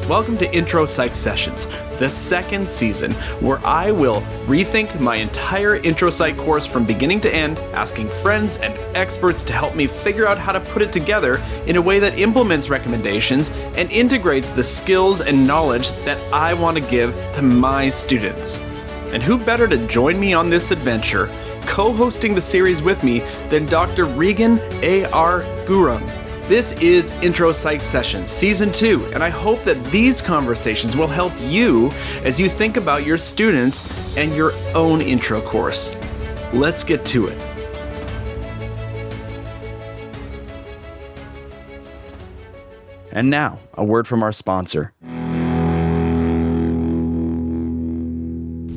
Welcome to Intro Psych Sessions, the second season, where I will rethink my entire Intro Psych course from beginning to end, asking friends and experts to help me figure out how to put it together in a way that implements recommendations and integrates the skills and knowledge that I want to give to my students. And who better to join me on this adventure, co-hosting the series with me, than Dr. Regan A.R. Gurung. This is Intro Psych Sessions Season 2, and I hope that these conversations will help you as you think about your students and your own intro course. Let's get to it. And now, a word from our sponsor.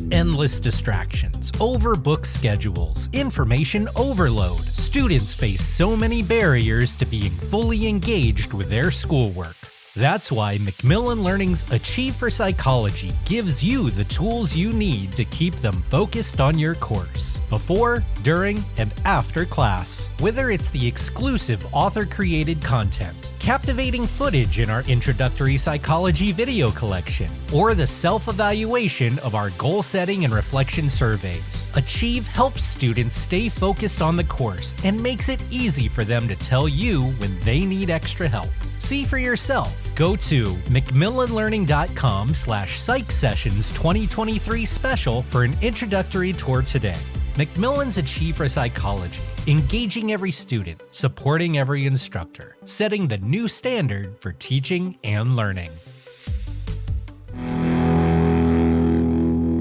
Endless distractions, overbooked schedules, information overload. Students face so many barriers to being fully engaged with their schoolwork. That's why Macmillan Learning's Achieve for Psychology gives you the tools you need to keep them focused on your course, before, during, and after class. Whether it's the exclusive author-created content, captivating footage in our Introductory Psychology video collection, or the self-evaluation of our goal-setting and reflection surveys, Achieve helps students stay focused on the course and makes it easy for them to tell you when they need extra help. See for yourself. Go to macmillanlearning.com/psych sessions 2023 special for an introductory tour today. Macmillan's Achieve for Psychology, engaging every student, supporting every instructor, setting the new standard for teaching and learning.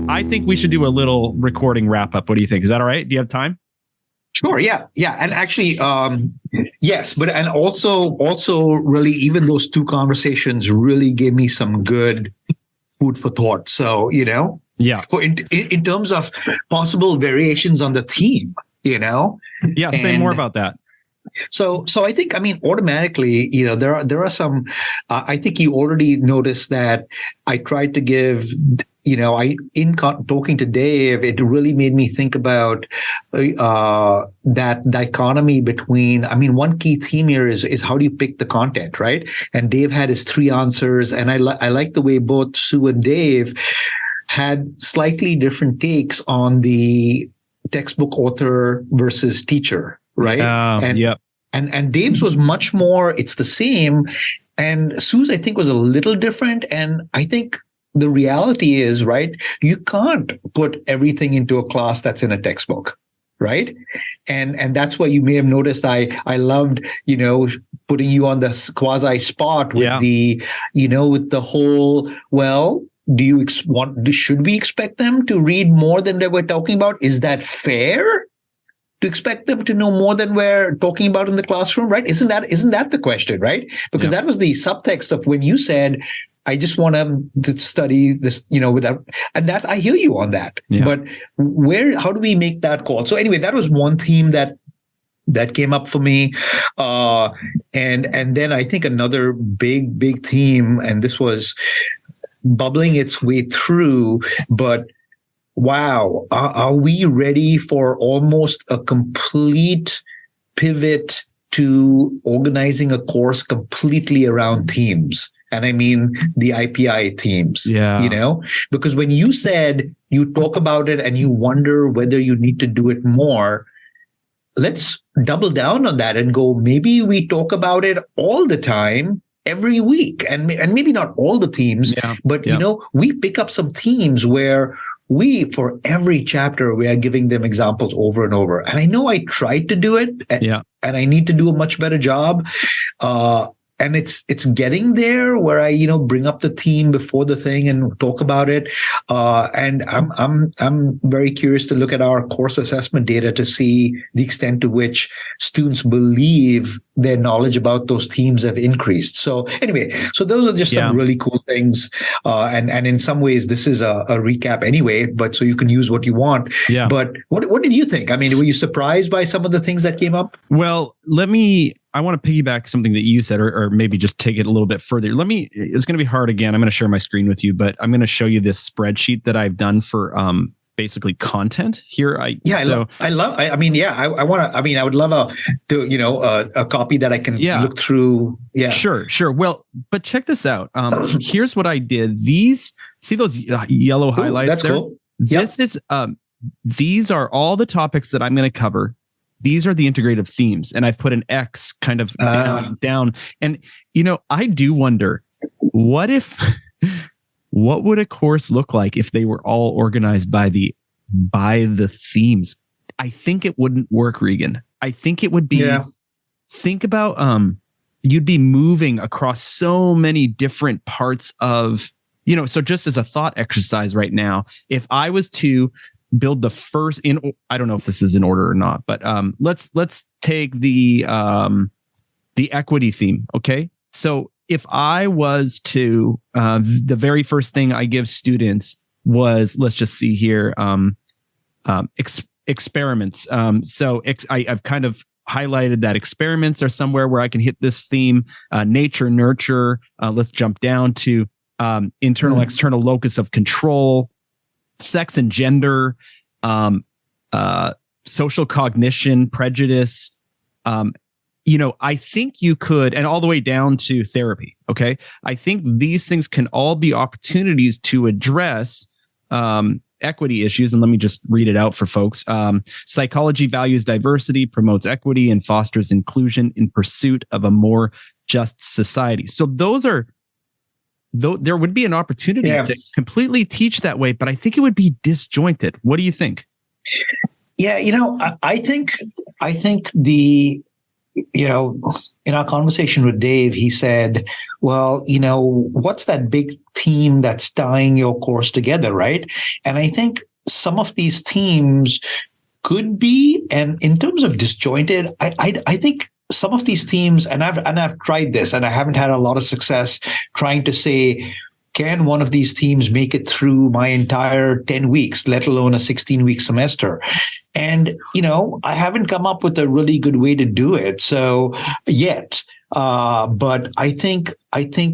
I think we should do a little recording wrap up. What do you think? Is that all right? Do you have time? Sure. Yeah. And actually, yes, but and also really, even those two conversations really gave me some good food for thought. So, yeah. For in terms of possible variations on the theme, Yeah. Say more about that. So I think, automatically, there are some, I think you already noticed that I tried to give, talking to Dave, it really made me think about that dichotomy between, one key theme here is how do you pick the content, right? And Dave had his 3 answers, and I like the way both Sue and Dave had slightly different takes on the textbook author versus teacher, right? And Dave's was much more, it's the same. And Sue's, I think, was a little different. And I think the reality is, right, you can't put everything into a class that's in a textbook, right? And that's why you may have noticed I loved, putting you on the quasi spot with with the whole, well, should we expect them to read more than they were talking about? Is that fair to expect them to know more than we're talking about in the classroom, right? Isn't that the question, right? Because that was the subtext of when you said, I just want them to study this, without, and that I hear you on that. Yeah. But how do we make that call? So anyway, that was one theme that came up for me. And then I think another big theme, and this was bubbling its way through, but wow, are we ready for almost a complete pivot to organizing a course completely around themes? And I mean the IPI themes, because when you said you talk about it and you wonder whether you need to do it more, let's double down on that and go, maybe we talk about it all the time, every week, and maybe not all the themes, but we pick up some themes where for every chapter, we are giving them examples over and over. And I know I tried to do it, and I need to do a much better job. And it's getting there where I, bring up the theme before the thing and talk about it. And I'm very curious to look at our course assessment data to see the extent to which students believe their knowledge about those themes have increased. So anyway, those are just some really cool things. And in some ways, this is a recap anyway, but so you can use what you want. Yeah. But what did you think? Were you surprised by some of the things that came up? Well, I want to piggyback something that you said, or maybe just take it a little bit further. It's going to be hard again. I'm going to share my screen with you, but I'm going to show you this spreadsheet that I've done for basically content here. I would love a copy that I can look through. Yeah. Sure. Well, but check this out. Here's what I did. See those yellow highlights? That's there? cool. These are all the topics that I'm going to cover. These are the integrative themes, and I've put an X kind of down. And, I do wonder, what would a course look like if they were all organized by the themes? I think it wouldn't work, Regan. I think it would be, think about, you'd be moving across so many different parts of, so just as a thought exercise right now, if I was to build the first I don't know if this is in order or not, but let's take the equity theme. Okay. So if I was to, the very first thing I give students was, let's just see here, experiments. I've kind of highlighted that experiments are somewhere where I can hit this theme, nature, nurture. Let's jump down to internal, external locus of control, sex and gender, social cognition, prejudice. I think you could, and all the way down to therapy. Okay. I think these things can all be opportunities to address equity issues. And let me just read it out for folks. Psychology values diversity, promotes equity, and fosters inclusion in pursuit of a more just society. So there would be an opportunity to completely teach that way, but I think it would be disjointed. What do you think? Yeah, I think in our conversation with Dave, he said, well, what's that big theme that's tying your course together, right? And I think some of these themes could be, and in terms of disjointed, I think some of these themes, and I've tried this, and I haven't had a lot of success trying to say, can one of these themes make it through my entire 10 weeks, let alone a 16-week semester? And, I haven't come up with a really good way to do it. So yet, but I think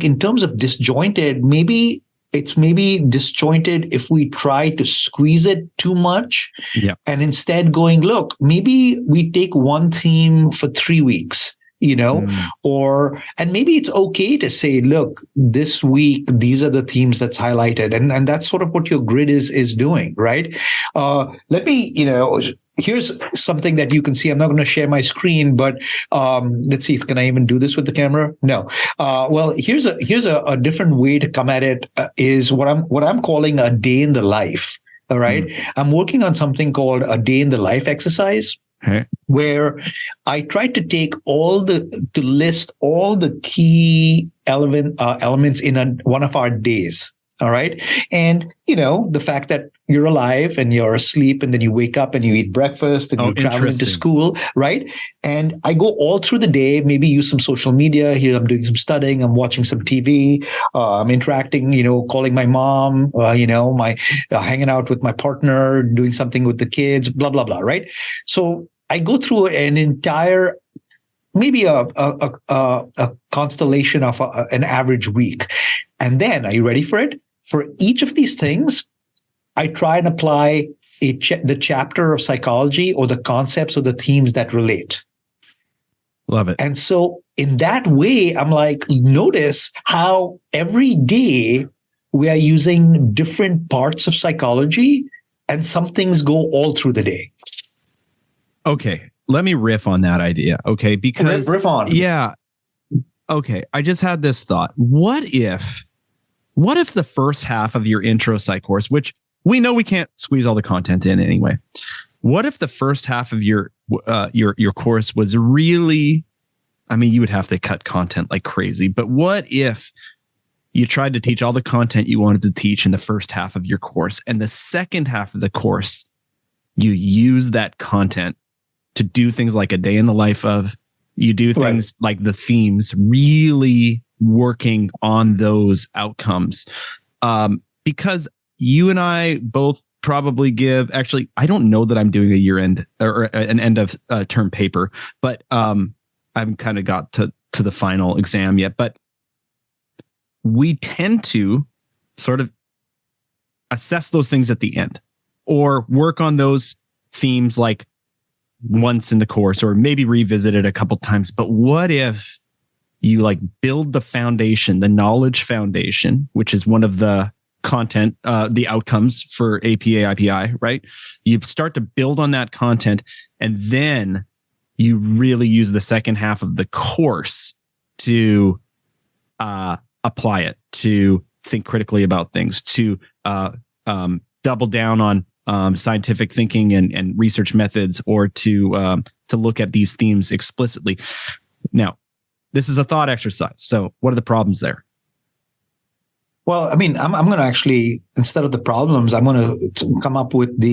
in terms of disjointed, maybe disjointed if we try to squeeze it too much. Yeah. And instead going, look, maybe we take one theme for 3 weeks, and maybe it's okay to say, look, this week, these are the themes that's highlighted. And that's sort of what your grid is doing, right? Let me, here's something that you can see. I'm not going to share my screen, but let's see. Can I even do this with the camera? No. Well, here's a different way to come at it. Is what I'm calling a day in the life. All right. I'm working on something called a day in the life exercise. Okay. Where I tried to take list all the key elements in one of our days. All right. And, the fact that you're alive and you're asleep and then you wake up and you eat breakfast and you travel into school. Right. And I go all through the day, maybe use some social media. Here I'm doing some studying. I'm watching some TV. I'm interacting, calling my mom, hanging out with my partner, doing something with the kids, blah, blah, blah. Right. So I go through an entire, maybe a constellation of an average week. And then, are you ready for it? For each of these things, I try and apply the chapter of psychology or the concepts or the themes that relate. Love it. And so in that way, I'm like, notice how every day we are using different parts of psychology and some things go all through the day. Okay. Let me riff on that idea. Okay. Because riff on. Yeah. Okay. I just had this thought. What if the first half of your intro psych course, which we know we can't squeeze all the content in anyway. What if the first half of your course was really, you would have to cut content like crazy, but what if you tried to teach all the content you wanted to teach in the first half of your course, and the second half of the course, you use that content to do things like a day in the life of, you do things like the themes, really working on those outcomes. Because you and I both probably give, actually, I don't know that I'm doing a year end or an end of term paper, but I haven't kind of got to the final exam yet, but we tend to sort of assess those things at the end. or work on those themes like once in the course, or maybe revisit it a couple times. But what if you like build the foundation, the knowledge foundation, which is one of the content, the outcomes for APA, IPI, right? You start to build on that content, and then you really use the second half of the course to apply it, to think critically about things, to double down on scientific thinking and research methods, or to look at these themes explicitly. Now, this is a thought exercise. So what are the problems there? Well, I mean, I'm going to actually, instead of the problems, I'm going to come up with I'll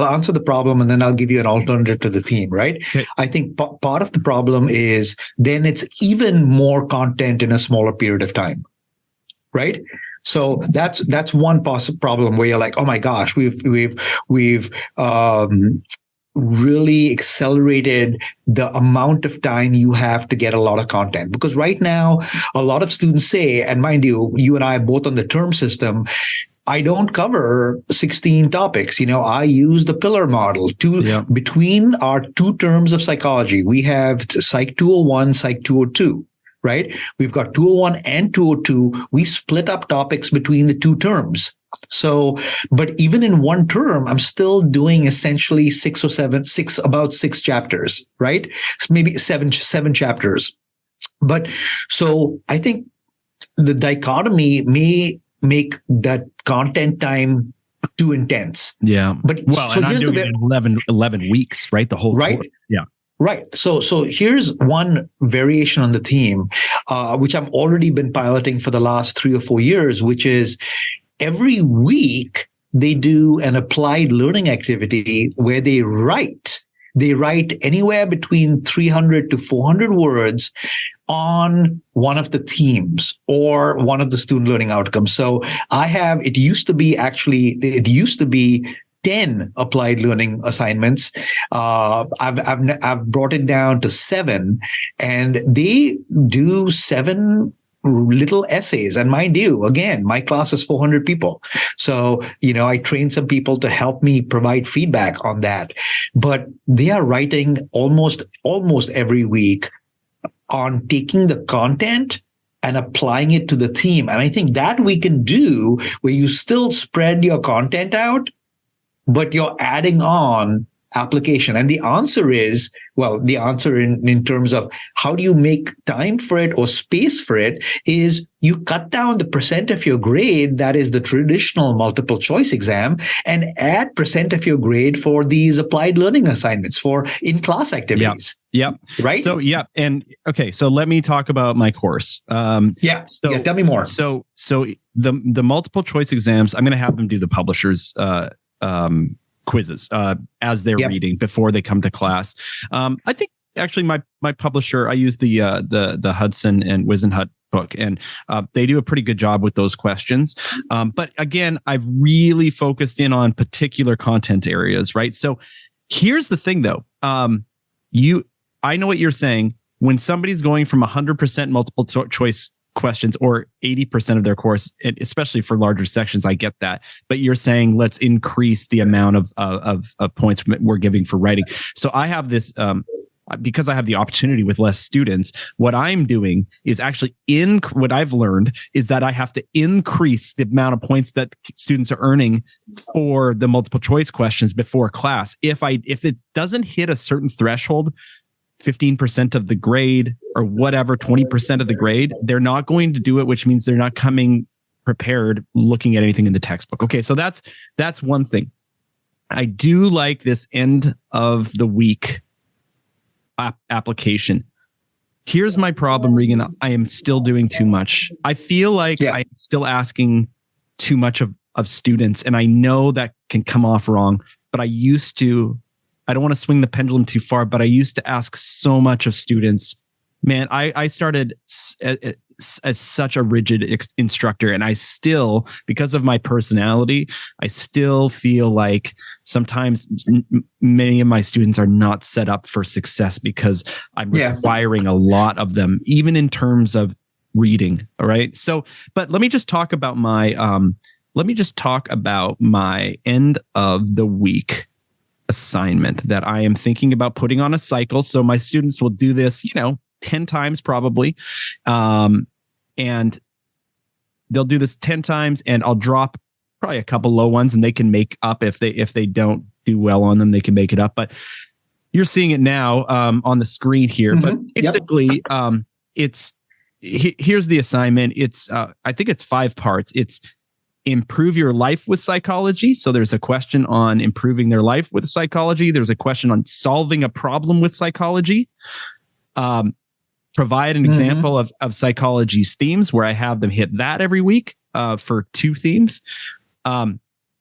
answer the problem and then I'll give you an alternative to the theme, right? Okay. I think part of the problem is then it's even more content in a smaller period of time, right? So that's one possible problem where you're like, oh my gosh, we've really accelerated the amount of time you have to get a lot of content. Because right now, a lot of students say, and mind you, you and I are both on the term system, I don't cover 16 topics. I use the pillar model between our 2 terms of psychology. We have Psych 201, Psych 202. Right? We've got 201 and 202. We split up topics between the 2 terms. So, but even in one term, I'm still doing essentially 6 chapters, right? Maybe seven chapters. But so I think the dichotomy may make that content time too intense. Yeah. But so and I'm doing it in 11 weeks, right? The whole right. Course. Yeah. Right. So here's one variation on the theme, which I've already been piloting for the last 3 or 4 years, which is every week they do an applied learning activity where they write anywhere between 300 to 400 words on one of the themes or one of the student learning outcomes. So it used to be 10 applied learning assignments. I've brought it down to 7, and they do 7 little essays. And mind you, again, my class is 400 people. So, I train some people to help me provide feedback on that. But they are writing almost every week on taking the content and applying it to the theme. And I think that we can do where you still spread your content out, but you're adding on application. And the answer is, in terms of how do you make time for it or space for it, is you cut down the percent of your grade that is the traditional multiple choice exam and add percent of your grade for these applied learning assignments for in-class activities. Yep. Right? So, yeah. And okay, so let me talk about my course. Tell me more. So the multiple choice exams, I'm going to have them do the publishers quizzes as they're reading before they come to class. I think actually my publisher, I use the Hudson and Wisenhut book, and they do a pretty good job with those questions. But again, I've really focused in on particular content areas, right? So here's the thing though. I know what you're saying. When somebody's going from 100% multiple choice questions or 80% of their course, especially for larger sections, I get that. But you're saying let's increase the amount of points we're giving for writing. So I have this, because I have the opportunity with less students, what I'm doing is actually what I've learned is that I have to increase the amount of points that students are earning for the multiple choice questions before class. If it doesn't hit a certain threshold, 15% of the grade or whatever, 20% of the grade, they're not going to do it, which means they're not coming prepared looking at anything in the textbook. Okay, so that's one thing. I do like this end of the week application. Here's my problem, Regan. I am still doing too much. I feel like I'm still asking too much of students, and I know that can come off wrong, but I don't want to swing the pendulum too far, but I used to ask so much of students. Man, I started as such a rigid instructor, and I still, because of my personality, I still feel like sometimes many of my students are not set up for success because I'm requiring a lot of them, even in terms of reading. All right. So, but let me just talk about my let me just talk about my end of the week assignment that I am thinking about putting on a cycle. So my students will do this, 10 times probably. And they'll do this 10 times, and I'll drop probably a couple low ones, and they can make up if they don't do well on them, they can make it up. But you're seeing it now on the screen here. But basically, here's the assignment. It's I think it's 5 parts. It's improve your life with psychology. So there's a question on improving their life with psychology. There's a question on solving a problem with psychology. Provide an example of psychology's themes, where I have them hit that every week for 2 themes.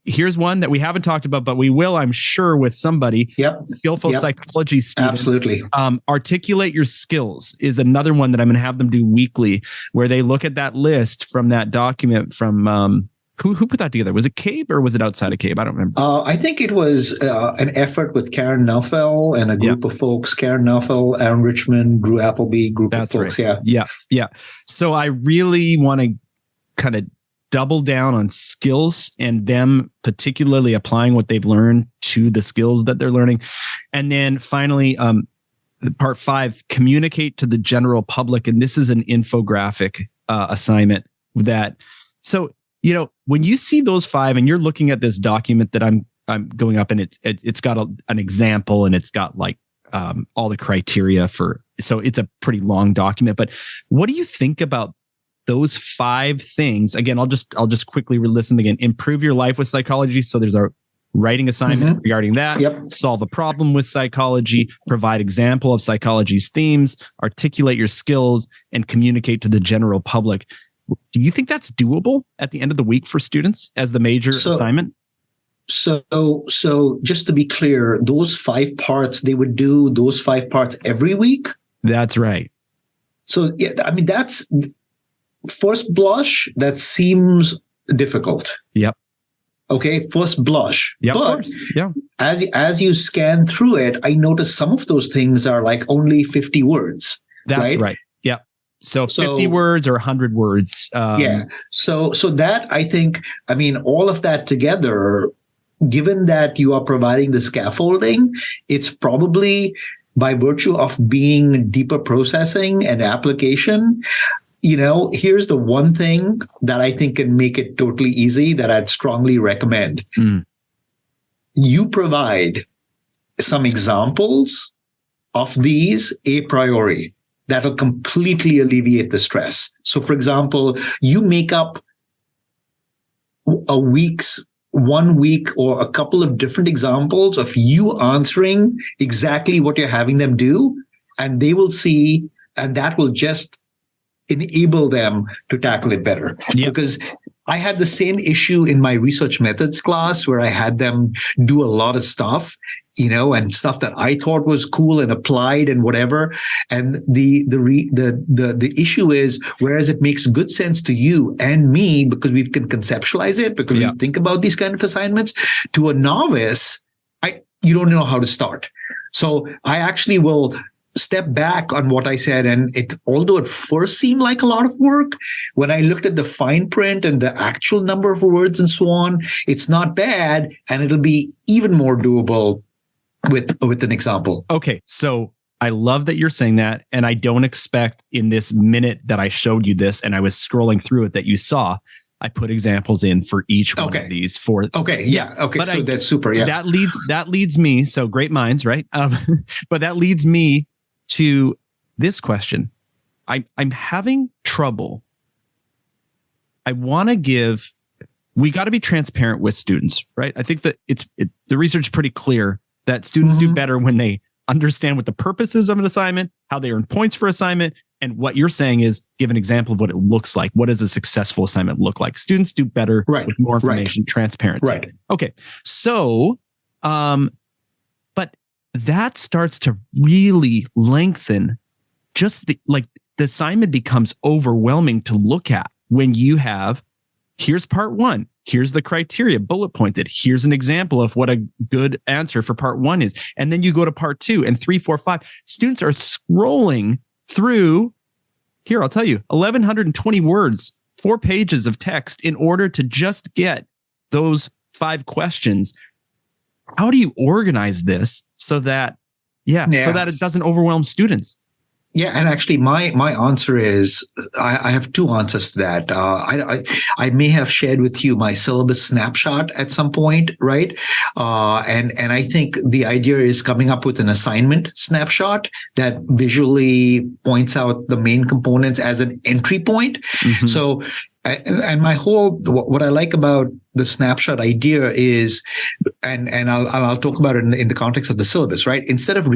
Here's one that we haven't talked about, but we will, I'm sure, with somebody. Skillful psychology student. Absolutely. Articulate your skills is another one that I'm going to have them do weekly, where they look at that list from that document from who put that together? Was it CABE or was it outside of CABE? I don't remember. I think it was an effort with Garth Neufeld and a group of folks. Garth Neufeld, Aaron Richmond, Drew Appleby, group of folks. Right. Yeah. So I really want to kind of double down on skills and them particularly applying what they've learned to the skills that they're learning. And then finally, part 5, communicate to the general public. And this is an infographic assignment that, so, when you see those 5 and you're looking at this document that I'm going up, and it's got an example, and it's got like all the criteria so it's a pretty long document. But what do you think about those 5 things? Again, I'll just quickly listen again. Improve your life with psychology. So there's a writing assignment regarding that. Solve a problem with psychology. Provide example of psychology's themes. Articulate your skills and communicate to the general public. Do you think that's doable at the end of the week for students as the major assignment? So just to be clear, those 5 parts, they would do those 5 parts every week? That's right. So, that's first blush, that seems difficult. Okay, first blush. But of course. As you scan through it, I notice some of those things are like only 50 words. That's right. So 50 words or 100 words. So that, I think, all of that together, given that you are providing the scaffolding, it's probably by virtue of being deeper processing and application. Here's the one thing that I think can make it totally easy that I'd strongly recommend. You provide some examples of these a priori. That'll completely alleviate the stress. So, for example, you make up 1 week or a couple of different examples of you answering exactly what you're having them do, and they will see, and that will just enable them to tackle it better. Because I had the same issue in my research methods class, where I had them do a lot of stuff, and stuff that I thought was cool and applied and whatever. And the issue is, whereas it makes good sense to you and me because we can conceptualize it, because we think about these kind of assignments, to a novice, you don't know how to start. So I actually will step back on what I said, and although it first seemed like a lot of work, when I looked at the fine print and the actual number of words and so on, it's not bad, and it'll be even more doable with an example. Okay, so I love that you're saying that, and I don't expect in this minute that I showed you this and I was scrolling through it that you saw, I put examples in for each one of these. But so that's super. That leads me. So great minds, right? But that leads me to this question. I'm having trouble. I want to we got to be transparent with students, right? I think that the research is pretty clear that students do better when they understand what the purpose is of an assignment, how they earn points for assignment, and what you're saying is give an example of what it looks like. What does a successful assignment look like? Students do better with more information, transparency. Right. Okay. So, but that starts to really lengthen the assignment becomes overwhelming to look at when you have, here's part 1. Here's the criteria, bullet pointed. Here's an example of what a good answer for part 1 is. And then you go to part 2 and 3, 4, 5. Students are scrolling through, here, I'll tell you, 1,120 words 4 pages of text in order to just get those 5 questions. How do you organize this so that it doesn't overwhelm students? Yeah, and actually, my answer is I have 2 answers to that. I may have shared with you my syllabus snapshot at some point, right? And I think the idea is coming up with an assignment snapshot that visually points out the main components as an entry point. Mm-hmm. So. And my what I like about the snapshot idea is, and I'll talk about it in the context of the syllabus, right? Instead of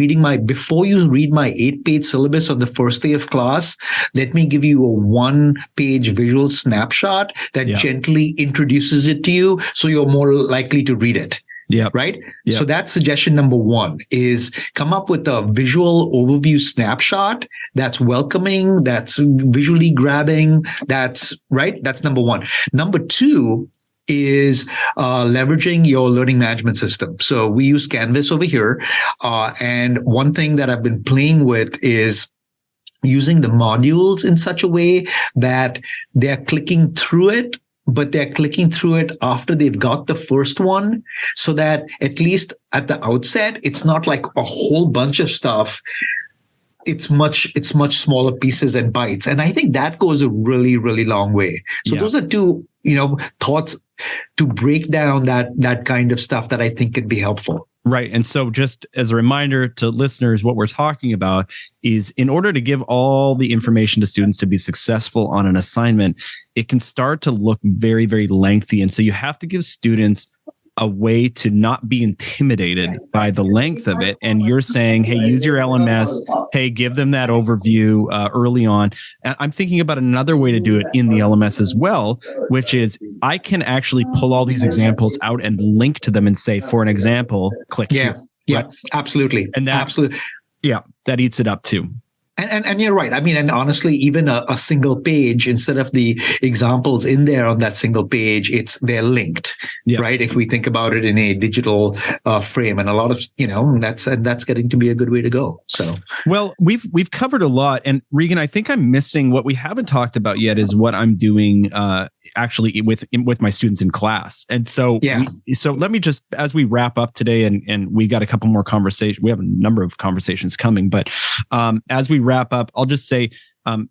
before you read my 8-page syllabus on the first day of class, let me give you a 1-page visual snapshot that gently introduces it to you, so you're more likely to read it. Yeah. Right. Yep. So that's suggestion number 1 is come up with a visual overview snapshot that's welcoming, that's visually grabbing. That's right. That's number 1. Number 2 is leveraging your learning management system. So we use Canvas over here. And one thing that I've been playing with is using the modules in such a way that they're clicking through it, but they're clicking through it after they've got the first one, so that at least at the outset, it's not like a whole bunch of stuff. It's much smaller pieces and bites. And I think that goes a really, really long way. So those are 2, thoughts to break down that kind of stuff that I think could be helpful. Right. And so just as a reminder to listeners, what we're talking about is, in order to give all the information to students to be successful on an assignment, it can start to look very, very lengthy. And so you have to give students a way to not be intimidated by the length of it. And you're saying, hey, use your LMS. Hey, give them that overview early on. And I'm thinking about another way to do it in the LMS as well, which is I can actually pull all these examples out and link to them and say, for an example, click here. Yeah, right? Absolutely. And that, absolutely. Yeah, that eats it up too. And you're right. I mean, and honestly, even a single page, instead of the examples in there on that single page, they're linked, right? If we think about it in a digital frame, and a lot of, that's getting to be a good way to go. So, well, we've covered a lot, and Regan, I think I'm missing what we haven't talked about yet is what I'm doing actually with my students in class. And so, so let me just, as we wrap up today, and we got a couple more conversations, we have a number of conversations coming, but as we wrap up, I'll just say,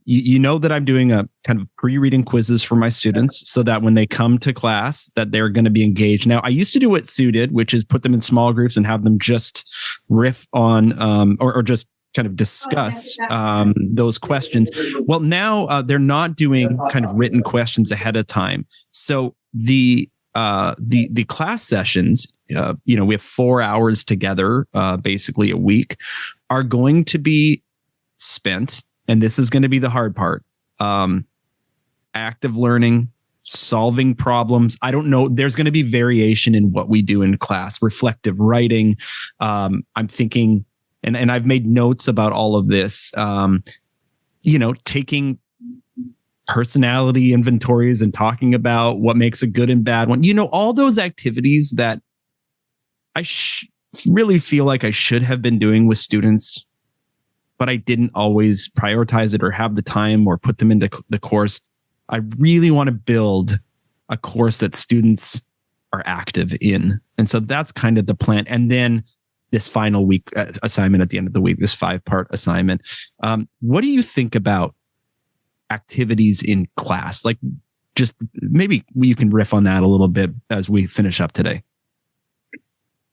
you know that I'm doing a kind of pre-reading quizzes for my students so that when they come to class, that they're going to be engaged. Now, I used to do what Sue did, which is put them in small groups and have them just riff on, or just kind of discuss those questions. Well, now they're not doing kind of written questions ahead of time. So the class sessions, we have 4 hours together, basically a week, are going to be spent, and this is going to be the hard part, active learning, solving problems. I don't know. There's going to be variation in what we do in class, reflective writing. I'm thinking, and I've made notes about all of this, taking personality inventories and talking about what makes a good and bad one. All those activities that I really feel like I should have been doing with students, but I didn't always prioritize it or have the time or put them into the course. I really want to build a course that students are active in. And so that's kind of the plan. And then this final week assignment at the end of the week, this 5-part assignment. What do you think about activities in class? Like, just maybe you can riff on that a little bit as we finish up today.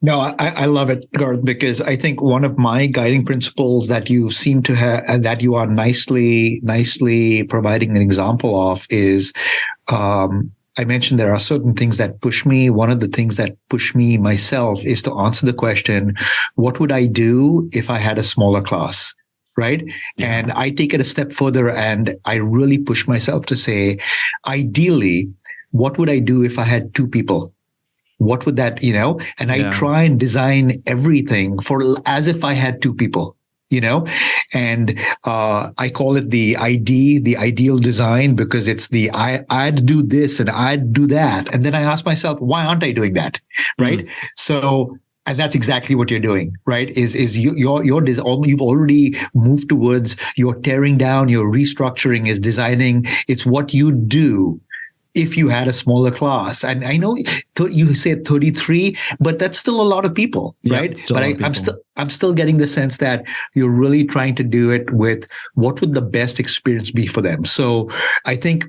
No, I love it, Garth, because I think one of my guiding principles that you seem to have, that you are nicely providing an example of is, I mentioned there are certain things that push me. One of the things that push me myself is to answer the question, what would I do if I had a smaller class? Right. Yeah. And I take it a step further and I really push myself to say, ideally, what would I do if I had 2 people? What would that, and I try and design everything for as if I had 2 people, and I call it the ideal design, because it's I'd do this and I'd do that. And then I ask myself, why aren't I doing that? Right. So And that's exactly what you're doing, right? You've already moved towards your tearing down, your restructuring is designing. It's what you do if you had a smaller class. And I know you said 33, but that's still a lot of people, right? But I'm still getting the sense that you're really trying to do it with what would the best experience be for them. So I think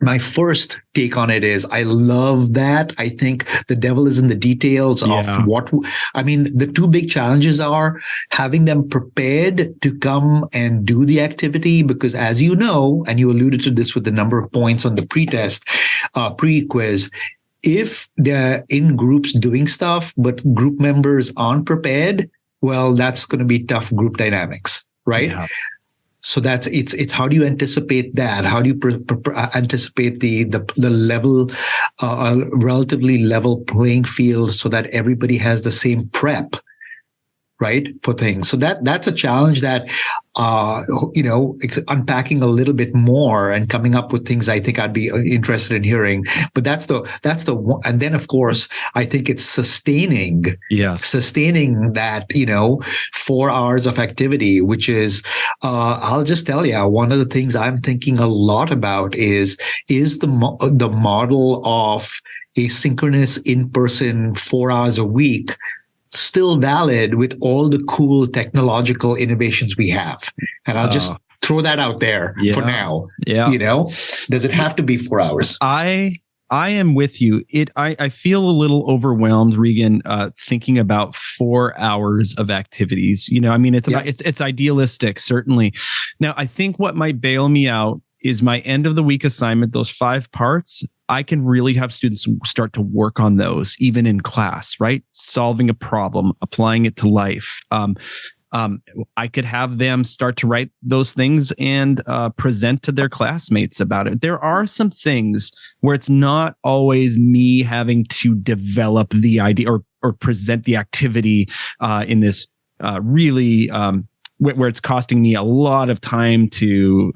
my first take on it is I love that. I think the devil is in the details of the two big challenges are having them prepared to come and do the activity, because as you know, and you alluded to this with the number of points on the pre-quiz, if they're in groups doing stuff, but group members aren't prepared, well, that's going to be tough group dynamics, right? Yeah. So it's how do you anticipate that? How do you anticipate the level, relatively level playing field so that everybody has the same prep, right, for things? So that's a challenge that, unpacking a little bit more and coming up with things I think I'd be interested in hearing. But that's the one. And then of course, I think it's sustaining that, 4 hours of activity, which is, I'll just tell you, one of the things I'm thinking a lot about is the model of asynchronous in-person 4 hours a week still valid with all the cool technological innovations we have? And I'll just throw that out there for now. Yeah. Does it have to be 4 hours? I am with you. I feel a little overwhelmed, Regan, thinking about 4 hours of activities. It's idealistic, certainly. Now, I think what might bail me out is my end of the week assignment, those 5 parts. I can really have students start to work on those even in class, right? Solving a problem, applying it to life. I could have them start to write those things and present to their classmates about it. There are some things where it's not always me having to develop the idea or present the activity in this really where it's costing me a lot of time to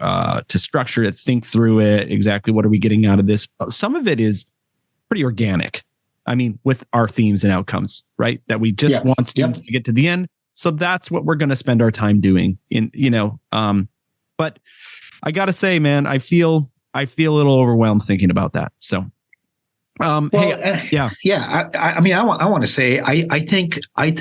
structure it, think through it, exactly what are we getting out of this. Some of it is pretty organic. I mean, with our themes and outcomes, right? That we just want students to get to the end. So that's what we're going to spend our time doing but I got to say, man, I feel a little overwhelmed thinking about that. So, I want to say, I think, I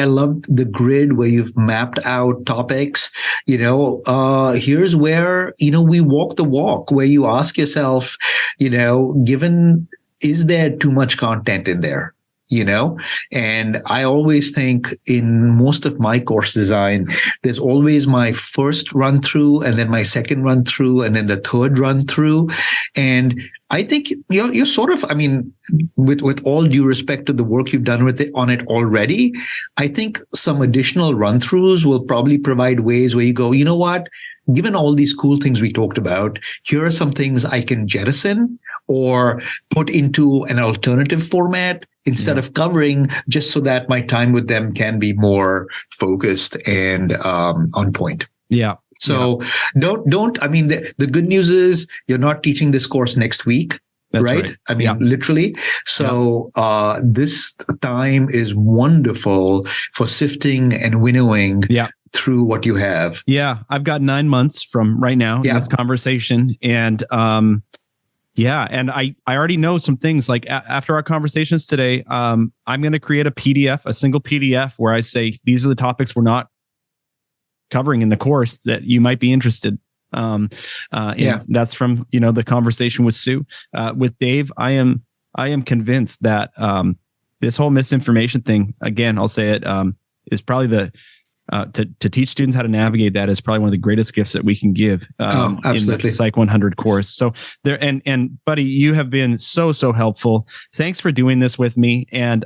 love the grid where you've mapped out topics. Here's where, we walk the walk, where you ask yourself, is there too much content in there? And I always think in most of my course design, there's always my first run through and then my second run through and then the third run through. And I think you're sort of, with all due respect to the work you've done on it already, I think some additional run throughs will probably provide ways where you go, you know what? Given all these cool things we talked about, here are some things I can jettison or put into an alternative format instead of covering, just so that my time with them can be more focused and on point. Yeah. So don't, the good news is you're not teaching this course next week. That's right. Literally. So this time is wonderful for sifting and winnowing through what you have. Yeah. I've got 9 months from right now in this conversation. And and I already know some things like after our conversations today, I'm going to create a single PDF where I say, these are the topics we're not covering in the course that you might be interested. That's from, the conversation with Sue, with Dave. I am convinced that, this whole misinformation thing, again, I'll say it, is probably to teach students how to navigate that is probably one of the greatest gifts that we can give in the Psych 100 course. So there, and buddy, you have been so helpful. Thanks for doing this with me, and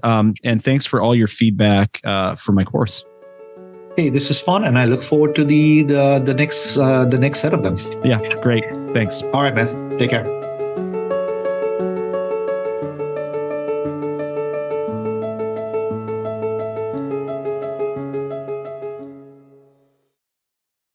thanks for all your feedback for my course. Hey, this is fun, and I look forward to the next set of them. Yeah, great. Thanks. All right, man. Take care.